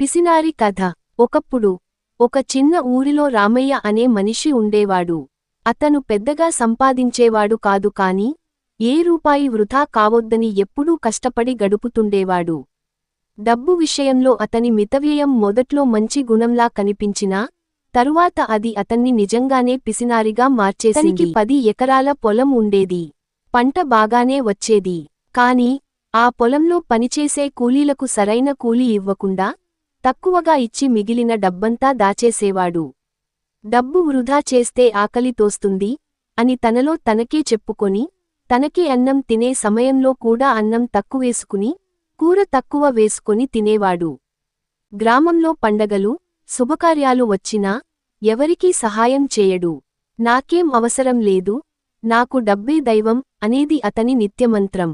పిసినారి కథ. ఒకప్పుడు ఒక చిన్న ఊరిలో రామయ్య అనే మనిషి ఉండేవాడు. అతను పెద్దగా సంపాదించేవాడు కాదు కాని ఏ రూపాయి వృథా కావొద్దని ఎప్పుడూ కష్టపడి గడుపుతుండేవాడు. డబ్బు విషయంలో అతని మితవ్యయం మొదట్లో మంచి గుణంలా కనిపించినా తరువాత అది అతన్ని నిజంగానే పిసినారిగా మార్చేసింది. 10 ఎకరాల పొలం ఉండేది. పంట బాగానే వచ్చేది. కాని ఆ పొలంలో పనిచేసే కూలీలకు సరైన కూలీ ఇవ్వకుండా తక్కువగా ఇచ్చి మిగిలిన డబ్బంతా దాచేసేవాడు. డబ్బు వృధా చేస్తే ఆకలి తోస్తుంది అని తనలో తనకే చెప్పుకొని తనకే అన్నం తినే సమయంలో కూడా అన్నం తక్కువేసుకుని కూర తక్కువ వేసుకొని తినేవాడు. గ్రామంలో పండగలు, శుభకార్యాలు వచ్చినా ఎవరికీ సహాయం చేయడు. నాకేం అవసరం లేదు, నాకు డబ్బే దైవం అనేది అతని నిత్యమంత్రం.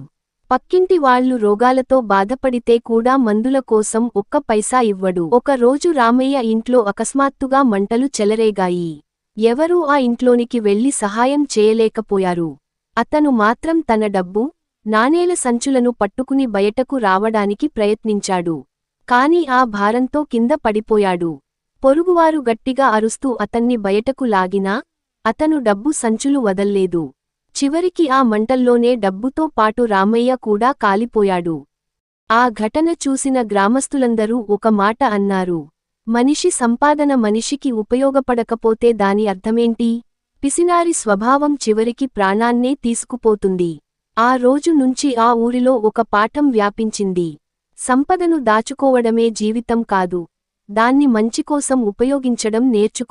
పక్కింటి వాళ్లు రోగాలతో బాధపడితే కూడా మందుల కోసం ఒక్క పైసా ఇవ్వడు. ఒక రోజు రామయ్య ఇంట్లో అకస్మాత్తుగా మంటలు చెలరేగాయి. ఎవరూ ఆ ఇంట్లోనికి వెళ్లి సహాయం చేయలేకపోయారు. అతను మాత్రం తన డబ్బు, నాణేల సంచులను పట్టుకుని బయటకు రావడానికి ప్రయత్నించాడు. కాని ఆ భారంతో కింద పడిపోయాడు. పొరుగువారు గట్టిగా అరుస్తూ అతన్ని బయటకు లాగినా అతను డబ్బు సంచులు వదల్లేదు. చివరికి ఆ మంటల్లోనే డబ్బుతో పాటు రామయ్య కూడా కాలిపోయాడు. ఆ ఘటన చూసిన గ్రామస్తులందరూ ఒక మాట అన్నారు. మనిషి సంపాదన మనిషికి ఉపయోగపడకపోతే దాని అర్థమేంటి? పిసినారి స్వభావం చివరికి ప్రాణాన్నే తీసుకుపోతుంది. ఆ రోజు నుంచి ఆ ఊరిలో ఒక పాఠం వ్యాపించింది. సంపదను దాచుకోవడమే జీవితం కాదు, దాన్ని మంచికోసం ఉపయోగించడం నేర్చుకో.